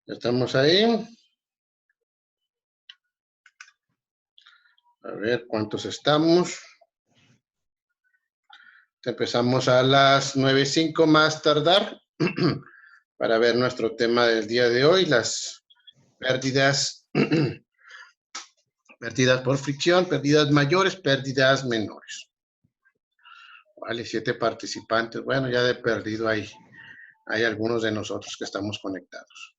¿Estamos ahí? A ver cuántos estamos. Empezamos a las 9:05 más tardar para ver nuestro tema del día de hoy, las pérdidas, pérdidas por fricción, pérdidas mayores, pérdidas menores. Vale, 7 participantes. Bueno, ya de perdido hay algunos de nosotros que estamos conectados.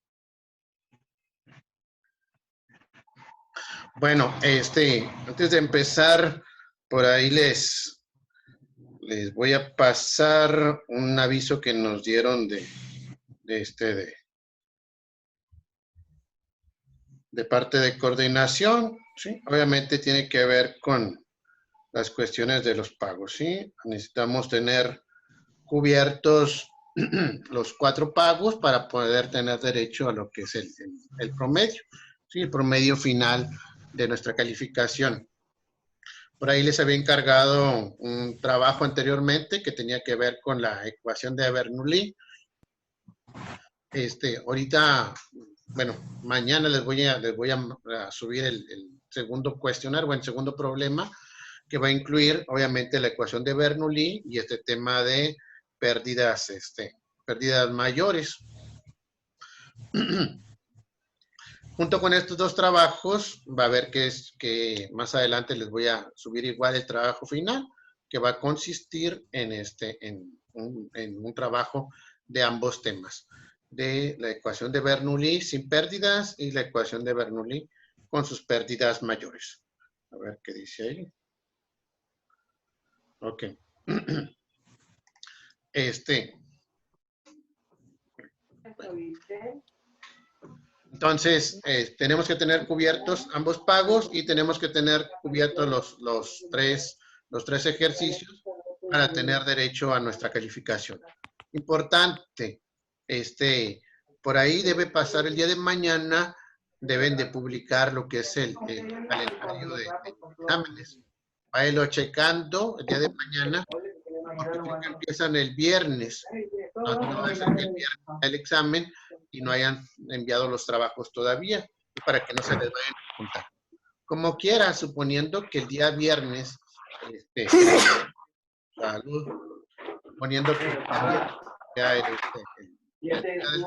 Bueno, antes de empezar, por ahí les voy a pasar un aviso que nos dieron de parte de coordinación, ¿sí? Obviamente tiene que ver con las cuestiones de los pagos, ¿sí? Necesitamos tener cubiertos los 4 pagos para poder tener derecho a lo que es el promedio, ¿sí? El promedio final de nuestra calificación. Por ahí les había encargado un trabajo anteriormente que tenía que ver con la ecuación de Bernoulli. Ahorita, bueno, mañana les voy a subir el segundo cuestionario o el segundo problema que va a incluir, obviamente, la ecuación de Bernoulli y este tema de pérdidas, pérdidas mayores. Junto con estos dos trabajos, va a ver que más adelante les voy a subir igual el trabajo final, que va a consistir en un trabajo de ambos temas, de la ecuación de Bernoulli sin pérdidas y la ecuación de Bernoulli con sus pérdidas mayores. A ver qué dice ahí. Ok. Entonces, tenemos que tener cubiertos ambos pagos y tenemos que tener cubiertos los tres ejercicios para tener derecho a nuestra calificación. Importante, por ahí debe pasar el día de mañana, deben de publicar lo que es el calendario de exámenes. Váyalo checando el día de mañana, porque creo que empiezan el viernes. No va a ser que el viernes el examen y no hayan enviado los trabajos todavía, para que no se les vayan a juntar. Como quiera, suponiendo que el día viernes, salud, suponiendo que el día viernes sea el día del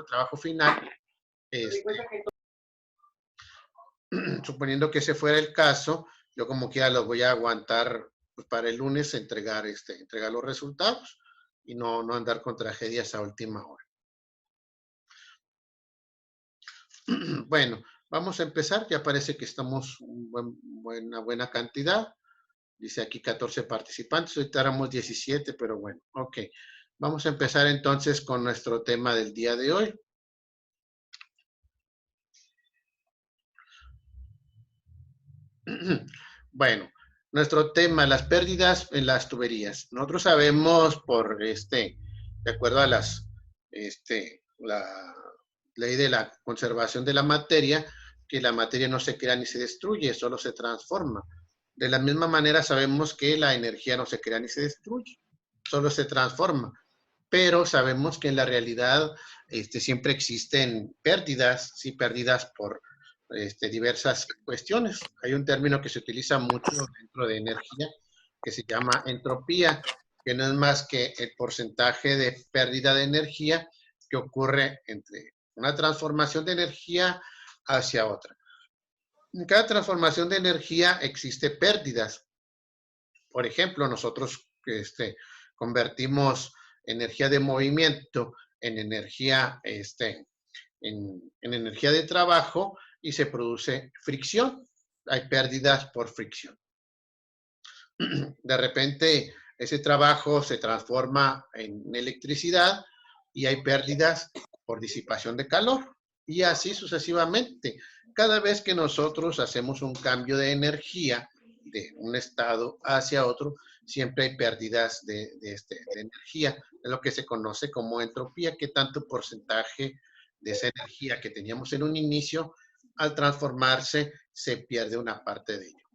trabajo final, suponiendo que ese fuera el caso, yo como quiera los voy a aguantar pues, para el lunes entregar los resultados y no andar con tragedias a última hora. Bueno, vamos a empezar. Ya parece que estamos una buena cantidad. Dice aquí 14 participantes. Ahorita éramos 17, pero bueno, ok. Vamos a empezar entonces con nuestro tema del día de hoy. Bueno, nuestro tema, las pérdidas en las tuberías. Nosotros sabemos de acuerdo a la ley de la conservación de la materia, que la materia no se crea ni se destruye, solo se transforma. De la misma manera sabemos que la energía no se crea ni se destruye, solo se transforma. Pero sabemos que en la realidad siempre existen pérdidas, sí, pérdidas por diversas cuestiones. Hay un término que se utiliza mucho dentro de energía que se llama entropía, que no es más que el porcentaje de pérdida de energía que ocurre entre una transformación de energía hacia otra. En cada transformación de energía existe pérdidas. Por ejemplo, nosotros convertimos energía de movimiento en energía, en energía de trabajo y se produce fricción. Hay pérdidas por fricción. De repente, ese trabajo se transforma en electricidad y hay pérdidas por disipación de calor. Y así sucesivamente. Cada vez que nosotros hacemos un cambio de energía de un estado hacia otro, siempre hay pérdidas de energía. Es lo que se conoce como entropía, que tanto porcentaje de esa energía que teníamos en un inicio, al transformarse, se pierde una parte de ello.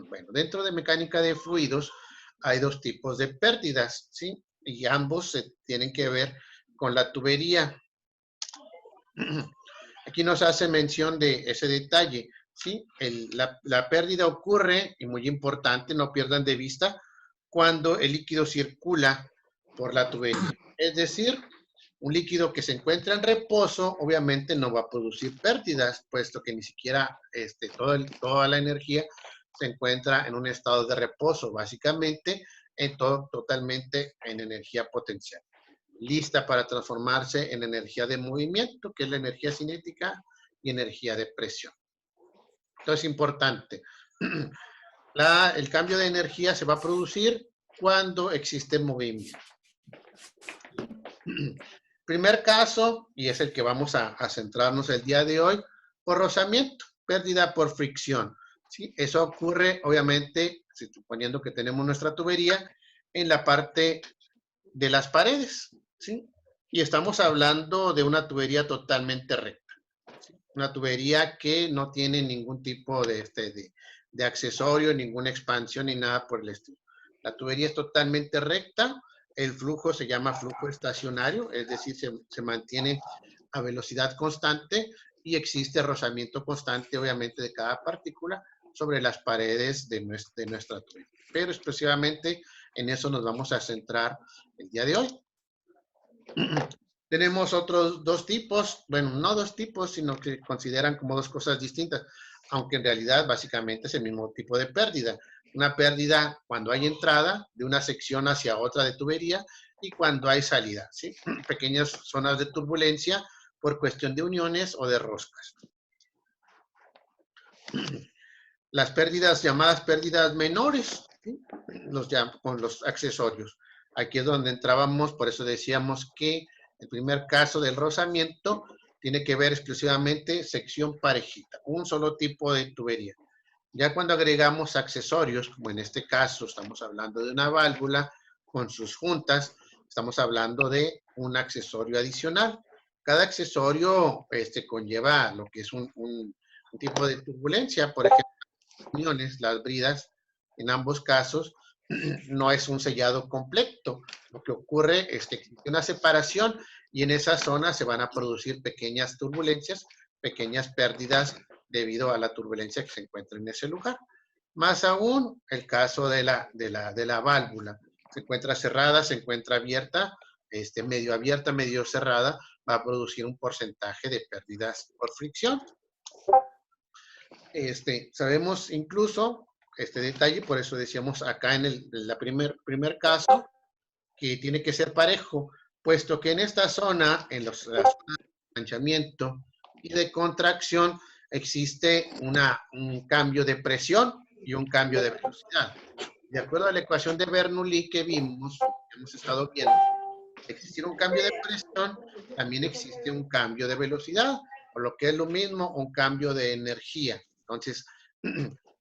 Bueno, dentro de mecánica de fluidos hay dos tipos de pérdidas, ¿sí? Y ambos se tienen que ver con la tubería. Aquí nos hace mención de ese detalle, ¿sí? La pérdida ocurre, y muy importante, no pierdan de vista, cuando el líquido circula por la tubería. Es decir, un líquido que se encuentra en reposo, obviamente no va a producir pérdidas, puesto que ni siquiera toda la energía se encuentra en un estado de reposo, básicamente totalmente en energía potencial, lista para transformarse en energía de movimiento, que es la energía cinética y energía de presión. Entonces, es importante. El cambio de energía se va a producir cuando existe movimiento. Primer caso, y es el que vamos a centrarnos el día de hoy, por rozamiento, pérdida por fricción. ¿Sí? Eso ocurre, obviamente, suponiendo que tenemos nuestra tubería en la parte de las paredes, ¿sí? Y estamos hablando de una tubería totalmente recta, ¿sí? Una tubería que no tiene ningún tipo de accesorio, ninguna expansión ni nada por el estilo. La tubería es totalmente recta, el flujo se llama flujo estacionario, es decir, se mantiene a velocidad constante y existe rozamiento constante, obviamente, de cada partícula sobre las paredes de nuestra tubería. Pero exclusivamente en eso nos vamos a centrar el día de hoy. Tenemos otros dos tipos, bueno, no dos tipos, sino que consideran como dos cosas distintas, aunque en realidad básicamente es el mismo tipo de pérdida. Una pérdida cuando hay entrada de una sección hacia otra de tubería y cuando hay salida, ¿sí? Pequeñas zonas de turbulencia por cuestión de uniones o de roscas. Las pérdidas llamadas pérdidas menores, ¿sí? Con los accesorios. Aquí es donde entrábamos, por eso decíamos que el primer caso del rozamiento tiene que ver exclusivamente sección parejita, un solo tipo de tubería. Ya cuando agregamos accesorios, como en este caso estamos hablando de una válvula con sus juntas, estamos hablando de un accesorio adicional. Cada accesorio conlleva lo que es un tipo de turbulencia, por ejemplo, uniones, las bridas, en ambos casos, no es un sellado completo. Lo que ocurre es que existe una separación y en esa zona se van a producir pequeñas turbulencias, pequeñas pérdidas debido a la turbulencia que se encuentra en ese lugar. Más aún, el caso de la válvula. Se encuentra cerrada, se encuentra abierta, medio abierta, medio cerrada, va a producir un porcentaje de pérdidas por fricción. Sabemos incluso este detalle, por eso decíamos acá en el primer caso, que tiene que ser parejo, puesto que en esta zona, en las zonas de enganchamiento y de contracción, existe un cambio de presión y un cambio de velocidad. De acuerdo a la ecuación de Bernoulli que vimos, que hemos estado viendo, existir un cambio de presión, también existe un cambio de velocidad, o lo que es lo mismo, un cambio de energía. Entonces,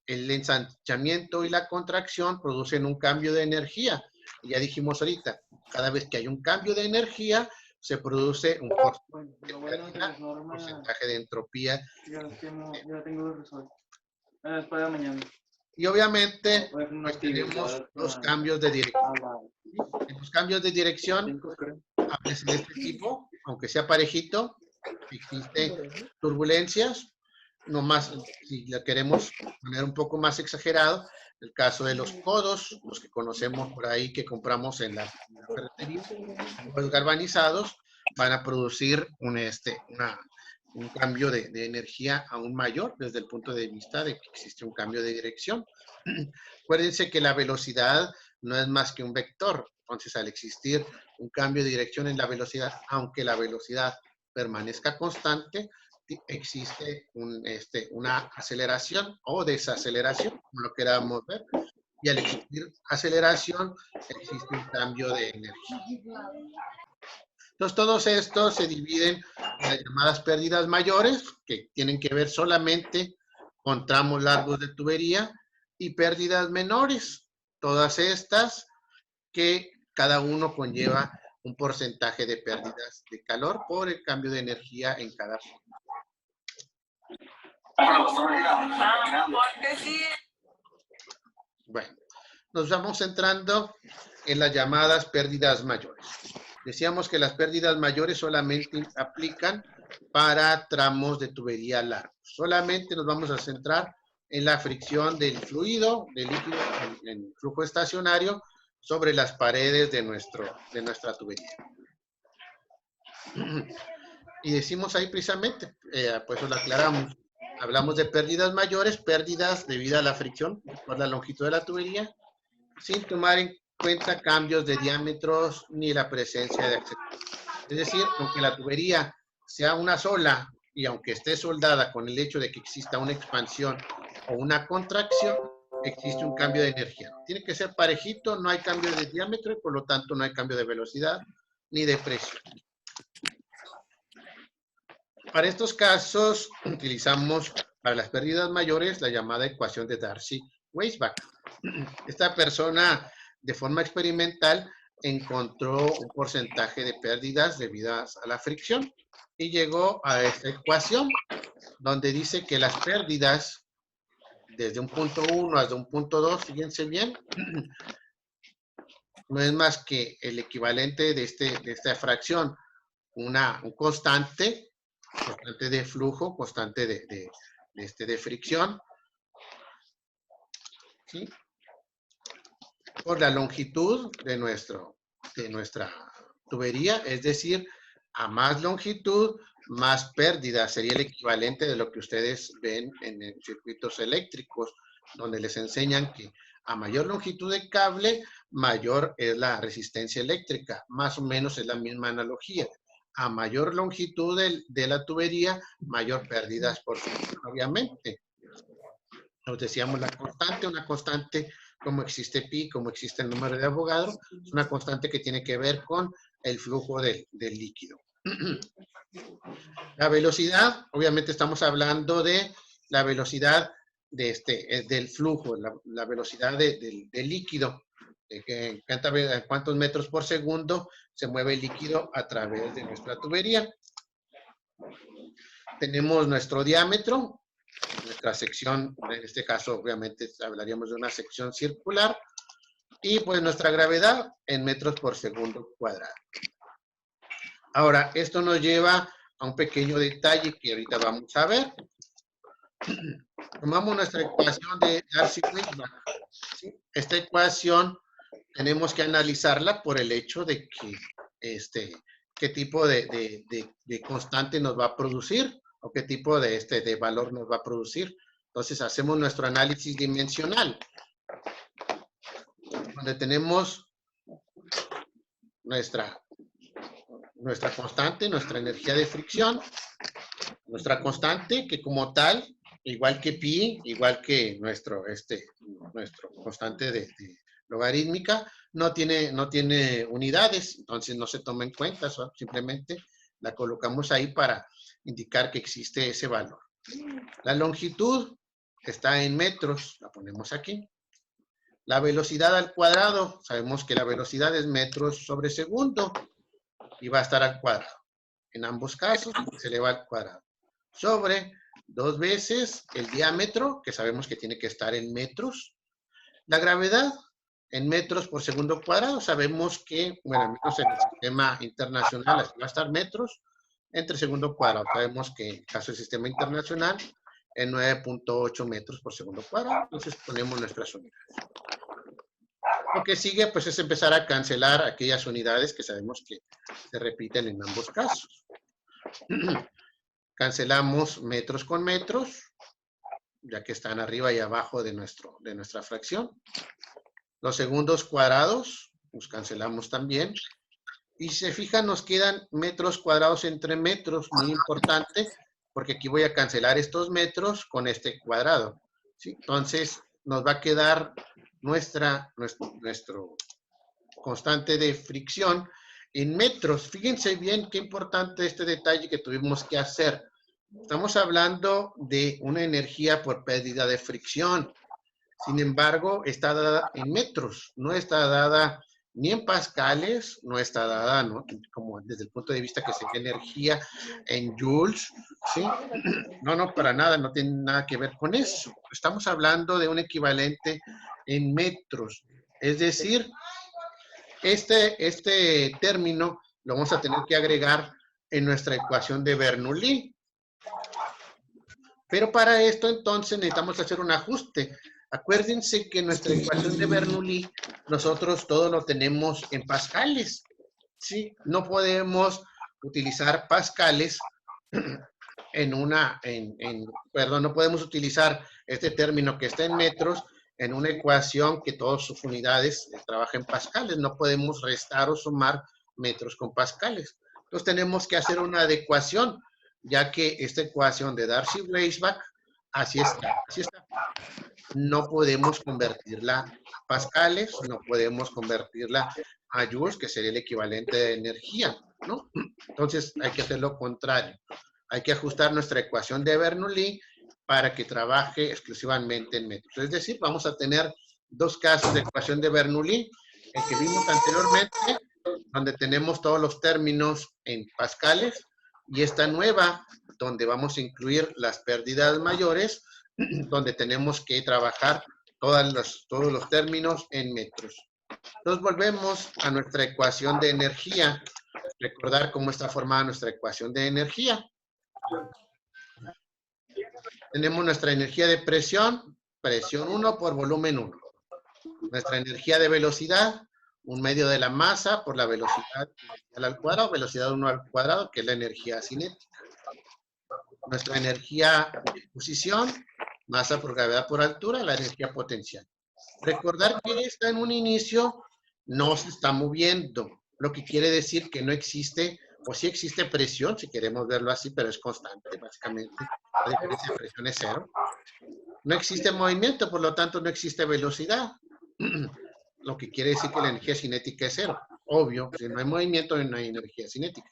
el ensanchamiento y la contracción producen un cambio de energía. Y ya dijimos ahorita, cada vez que hay un cambio de energía, se produce un porcentaje de entropía. Ya tengo resuelto. Es para mañana. Y obviamente, pues tenemos los cambios de dirección. Los cambios de dirección, a veces de este tipo, aunque sea parejito, existe turbulencias. Nomás, si la queremos poner un poco más exagerado, el caso de los codos, los que conocemos por ahí que compramos en la ferretería, los galvanizados, van a producir un cambio de energía aún mayor desde el punto de vista de que existe un cambio de dirección. Acuérdense que la velocidad no es más que un vector. Entonces, al existir un cambio de dirección en la velocidad, aunque la velocidad permanezca constante, existe una aceleración o desaceleración, como lo queramos ver. Y al existir aceleración, existe un cambio de energía. Entonces, todos estos se dividen en las llamadas pérdidas mayores, que tienen que ver solamente con tramos largos de tubería, y pérdidas menores, todas estas que cada uno conlleva un porcentaje de pérdidas de calor por el cambio de energía en cada punto. Bueno, nos vamos centrando en las llamadas pérdidas mayores. Decíamos que las pérdidas mayores solamente aplican para tramos de tubería largos. Solamente nos vamos a centrar en la fricción del fluido, del líquido en flujo estacionario sobre las paredes de nuestra tubería. Y decimos ahí precisamente, pues lo aclaramos, hablamos de pérdidas mayores, pérdidas debido a la fricción por la longitud de la tubería, sin tomar en cuenta cambios de diámetros ni la presencia de acceso. Es decir, aunque la tubería sea una sola y aunque esté soldada con el hecho de que exista una expansión o una contracción, existe un cambio de energía. Tiene que ser parejito, no hay cambio de diámetro y por lo tanto no hay cambio de velocidad ni de presión. Para estos casos utilizamos para las pérdidas mayores la llamada ecuación de Darcy-Weisbach. Esta persona de forma experimental encontró un porcentaje de pérdidas debidas a la fricción y llegó a esta ecuación donde dice que las pérdidas desde un punto 1 hasta un punto 2, fíjense bien, no es más que el equivalente de esta fracción, un constante de flujo, constante de fricción, ¿sí? Por la longitud de nuestra tubería, es decir, a más longitud, más pérdida. Sería el equivalente de lo que ustedes ven en circuitos eléctricos, donde les enseñan que a mayor longitud de cable, mayor es la resistencia eléctrica. Más o menos es la misma analogía. A mayor longitud de la tubería, mayor pérdidas por fricción, obviamente. Nos decíamos la constante, una constante como existe pi, como existe el número de Avogadro, es una constante que tiene que ver con el flujo del líquido. La velocidad, obviamente estamos hablando de la velocidad del flujo, la velocidad del líquido, en cuántos metros por segundo se mueve el líquido a través de nuestra tubería. Tenemos nuestro diámetro, nuestra sección, en este caso obviamente hablaríamos de una sección circular, y pues nuestra gravedad en metros por segundo cuadrado. Ahora, esto nos lleva a un pequeño detalle que ahorita vamos a ver. Tomamos nuestra ecuación de Darcy-Weisbach. ¿Sí? Esta ecuación tenemos que analizarla por el hecho de que qué tipo de constante nos va a producir o qué tipo de valor nos va a producir. Entonces hacemos nuestro análisis dimensional, donde tenemos nuestra constante, nuestra energía de fricción, nuestra constante que como tal, igual que pi, igual que nuestro constante de logarítmica, no tiene unidades, entonces no se toma en cuenta, simplemente la colocamos ahí para indicar que existe ese valor. La longitud está en metros, la ponemos aquí. La velocidad al cuadrado, sabemos que la velocidad es metros sobre segundo y va a estar al cuadrado. En ambos casos se eleva al cuadrado. Sobre 2 veces el diámetro, que sabemos que tiene que estar en metros. La gravedad en metros por segundo cuadrado, sabemos que, bueno, al menos en el sistema internacional va a estar metros entre segundo cuadrado. Sabemos que en el caso del sistema internacional es 9.8 metros por segundo cuadrado, entonces ponemos nuestras unidades. Lo que sigue, pues, es empezar a cancelar aquellas unidades que sabemos que se repiten en ambos casos. Cancelamos metros con metros, ya que están arriba y abajo de nuestra fracción. Los segundos cuadrados, los cancelamos también. Y si se fijan, nos quedan metros cuadrados entre metros, muy importante, porque aquí voy a cancelar estos metros con este cuadrado, ¿sí? Entonces, nos va a quedar nuestro constante de fricción en metros. Fíjense bien qué importante este detalle que tuvimos que hacer. Estamos hablando de una energía por pérdida de fricción. Sin embargo, está dada en metros, no está dada ni en pascales, no está dada, ¿no?, como desde el punto de vista que sería energía en joules, ¿sí? No, para nada, no tiene nada que ver con eso. Estamos hablando de un equivalente en metros. Es decir, este término lo vamos a tener que agregar en nuestra ecuación de Bernoulli. Pero para esto entonces necesitamos hacer un ajuste. Acuérdense que nuestra ecuación de Bernoulli, nosotros todo lo tenemos en pascales. ¿Sí? No podemos utilizar pascales perdón, no podemos utilizar este término que está en metros en una ecuación que todas sus unidades trabajan en pascales. No podemos restar o sumar metros con pascales. Entonces tenemos que hacer una adecuación, ya que esta ecuación de Darcy-Weisbach, así está. No podemos convertirla a pascales, no podemos convertirla a joules, que sería el equivalente de energía, ¿no? Entonces hay que hacer lo contrario. Hay que ajustar nuestra ecuación de Bernoulli para que trabaje exclusivamente en metros. Es decir, vamos a tener dos casos de ecuación de Bernoulli, el que vimos anteriormente, donde tenemos todos los términos en pascales, y esta nueva, donde vamos a incluir las pérdidas mayores, donde tenemos que trabajar todos los términos en metros. Entonces volvemos a nuestra ecuación de energía. Recordar cómo está formada nuestra ecuación de energía. Tenemos nuestra energía de presión 1 por volumen 1. Nuestra energía de velocidad, 1 medio de la masa por la velocidad al cuadrado, velocidad 1 al cuadrado, que es la energía cinética. Nuestra energía de posición, masa por gravedad por altura, la energía potencial. Recordar que esta en un inicio no se está moviendo, lo que quiere decir que no existe, o sí existe presión, si queremos verlo así, pero es constante, básicamente. La diferencia de presión es 0. No existe movimiento, por lo tanto no existe velocidad, lo que quiere decir que la energía cinética es 0. Obvio, si no hay movimiento, no hay energía cinética.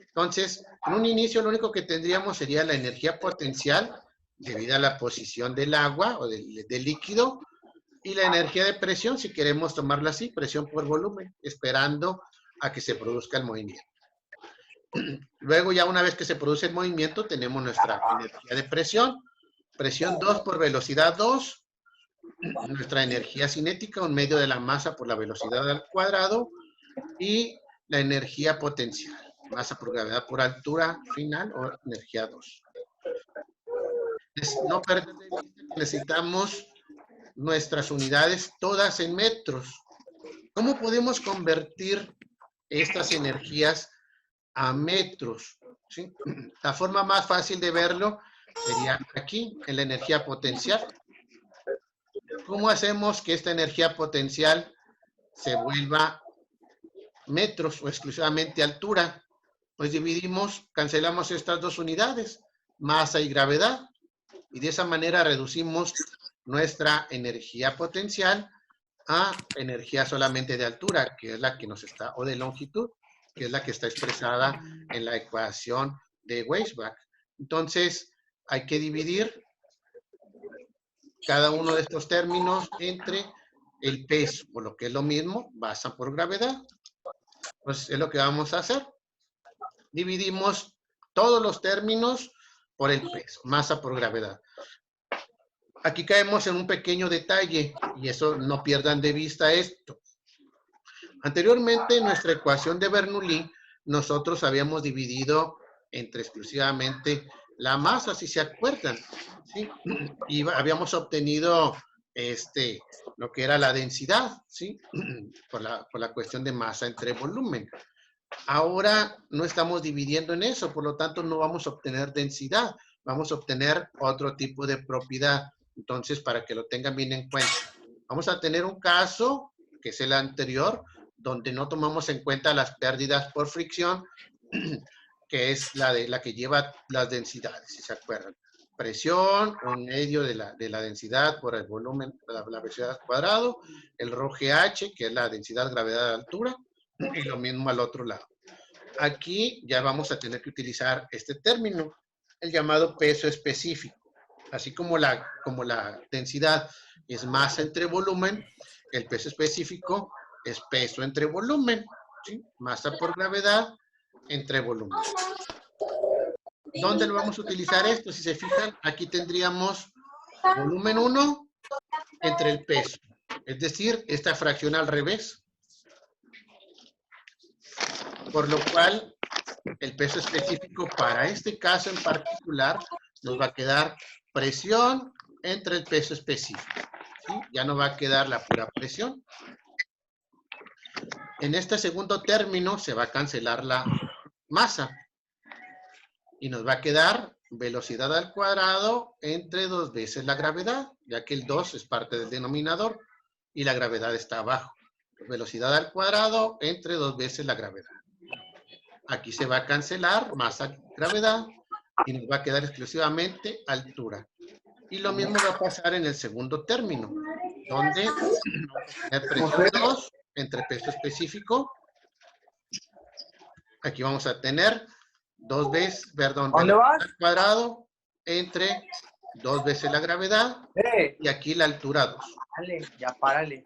Entonces, en un inicio lo único que tendríamos sería la energía potencial debido a la posición del agua o del líquido, y la energía de presión, si queremos tomarla así, presión por volumen, esperando a que se produzca el movimiento. Luego, ya una vez que se produce el movimiento, tenemos nuestra energía de presión 2 por velocidad 2, nuestra energía cinética, 1 medio de la masa por la velocidad al cuadrado, y la energía potencial, masa por gravedad por altura final, o energía 2. No perder de vista que necesitamos nuestras unidades todas en metros. ¿Cómo podemos convertir estas energías a metros? ¿Sí? La forma más fácil de verlo sería aquí, en la energía potencial. ¿Cómo hacemos que esta energía potencial se vuelva metros o exclusivamente altura? Pues cancelamos estas dos unidades, masa y gravedad, y de esa manera reducimos nuestra energía potencial a energía solamente de altura, que es la que nos está, o de longitud, que es la que está expresada en la ecuación de Weisbach. Entonces, hay que dividir cada uno de estos términos entre el peso, o lo que es lo mismo, masa por gravedad. Pues es lo que vamos a hacer. Dividimos todos los términos por el peso, masa por gravedad. Aquí caemos en un pequeño detalle, y eso no pierdan de vista esto. Anteriormente, en nuestra ecuación de Bernoulli, nosotros habíamos dividido entre exclusivamente la masa, si se acuerdan, ¿sí? Y habíamos obtenido lo que era la densidad, ¿sí? Por la cuestión de masa entre volumen. Ahora no estamos dividiendo en eso, por lo tanto no vamos a obtener densidad, vamos a obtener otro tipo de propiedad. Entonces, para que lo tengan bien en cuenta, vamos a tener un caso, que es el anterior, donde no tomamos en cuenta las pérdidas por fricción, que es la que lleva las densidades, si se acuerdan. Presión, 1 medio de la densidad por el volumen, la velocidad al cuadrado, el rho GH, que es la densidad, gravedad, altura, y lo mismo al otro lado. Aquí ya vamos a tener que utilizar este término, el llamado peso específico. Así como la densidad es masa entre volumen, el peso específico es peso entre volumen, ¿sí? Masa por gravedad entre volumen. ¿Dónde lo vamos a utilizar esto? Si se fijan, aquí tendríamos volumen 1 entre el peso. Es decir, esta fracción al revés. Por lo cual, el peso específico para este caso en particular nos va a quedar presión entre el peso específico, ¿sí? Ya no va a quedar la pura presión. En este segundo término se va a cancelar la masa y nos va a quedar velocidad al cuadrado entre 2 veces la gravedad, ya que el 2 es parte del denominador y la gravedad está abajo. Velocidad al cuadrado entre 2 veces la gravedad. Aquí se va a cancelar masa, gravedad, y nos va a quedar exclusivamente altura. Y lo mismo va a pasar en el segundo término, donde vamos a tener presión 2 entre peso específico. Aquí vamos a tener 2 veces, perdón, velocidad al cuadrado entre 2 veces la gravedad y aquí la altura 2. Párale, ya párale.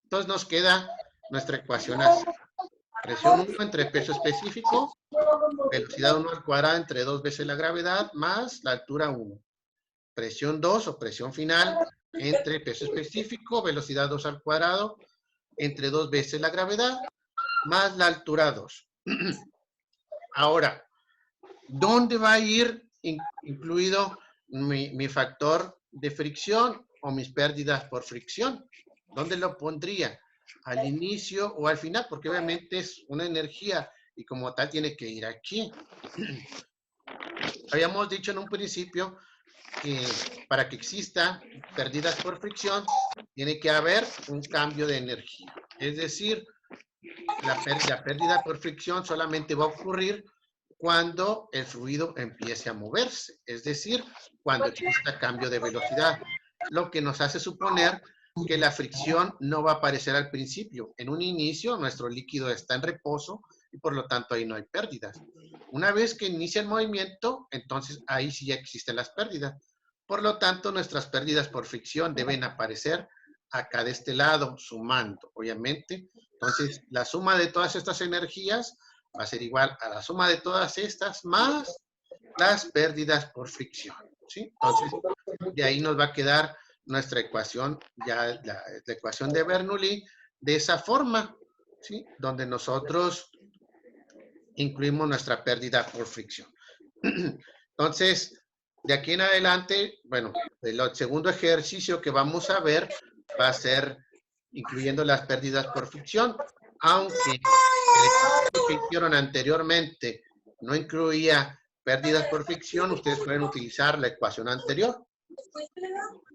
Entonces nos queda nuestra ecuación así. Presión 1 entre peso específico, velocidad 1 al cuadrado entre 2 veces la gravedad más la altura 1. Presión 2 o presión final entre peso específico, velocidad 2 al cuadrado entre 2 veces la gravedad más la altura 2. Ahora, ¿dónde va a ir incluido mi factor de fricción o mis pérdidas por fricción? ¿Dónde lo pondría? ¿Al inicio o al final? Porque obviamente es una energía y como tal tiene que ir aquí. Habíamos dicho en un principio que para que exista pérdidas por fricción tiene que haber un cambio de energía. Es decir, la pérdida por fricción solamente va a ocurrir cuando el fluido empiece a moverse, es decir, cuando exista cambio de velocidad, lo que nos hace suponer que la fricción no va a aparecer al principio. En un inicio, nuestro líquido está en reposo y por lo tanto ahí no hay pérdidas. Una vez que inicia el movimiento, entonces ahí sí ya existen las pérdidas. Por lo tanto, nuestras pérdidas por fricción deben aparecer acá de este lado, sumando, obviamente. Entonces, la suma de todas estas energías va a ser igual a la suma de todas estas más las pérdidas por fricción, ¿sí? Entonces, de ahí nos va a quedar nuestra ecuación, ya la ecuación de Bernoulli, de esa forma, ¿sí? Donde nosotros incluimos nuestra pérdida por fricción. Entonces, de aquí en adelante, bueno, el segundo ejercicio que vamos a ver va a ser incluyendo las pérdidas por fricción, aunque el ejercicio que hicieron anteriormente no incluía pérdidas por fricción, ustedes pueden utilizar la ecuación anterior.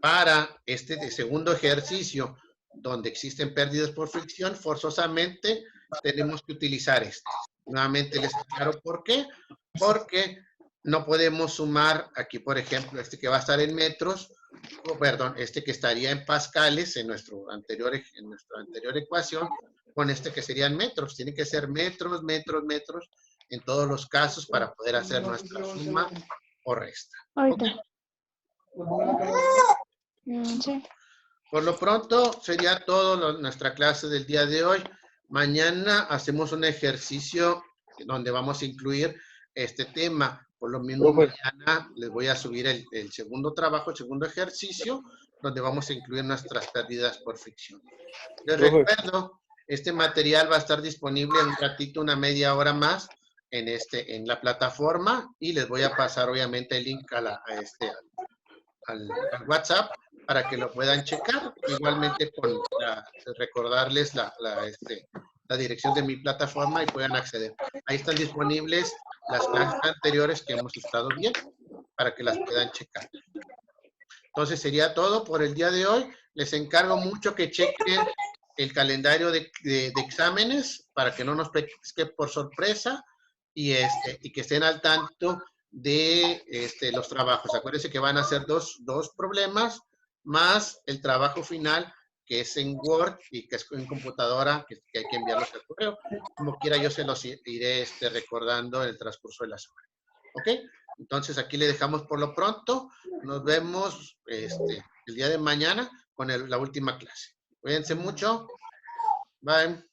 Para este segundo ejercicio, donde existen pérdidas por fricción, forzosamente tenemos que utilizar este. Nuevamente les aclaro por qué. Porque no podemos sumar aquí, por ejemplo, este que va a estar en metros, o perdón, este que estaría en pascales en nuestra anterior ecuación, con este que serían metros. Tiene que ser metros, metros, metros en todos los casos para poder hacer nuestra suma o resta. Ahorita. ¿Okay? Sí. Por lo pronto, sería todo nuestra clase del día de hoy. Mañana hacemos un ejercicio donde vamos a incluir este tema. Por lo mismo, mañana les voy a subir el segundo trabajo, el segundo ejercicio, donde vamos a incluir nuestras pérdidas por fricción. Les recuerdo, este material va a estar disponible en un ratito, una media hora más, en la plataforma, y les voy a pasar, obviamente, el link al WhatsApp para que lo puedan checar. Igualmente, recordarles la dirección de mi plataforma y puedan acceder. Ahí están disponibles las clases anteriores que hemos estado viendo para que las puedan checar. Entonces sería todo por el día de hoy. Les encargo mucho que chequen el calendario de exámenes para que no nos pesque por sorpresa y que estén al tanto de los trabajos. Acuérdense que van a ser dos problemas más el trabajo final, que es en Word y que es en computadora, que hay que enviarlos al correo. Como quiera, yo se los iré recordando en el transcurso de la semana. ¿Ok? Entonces, aquí le dejamos por lo pronto. Nos vemos el día de mañana con la última clase. Cuídense mucho. Bye.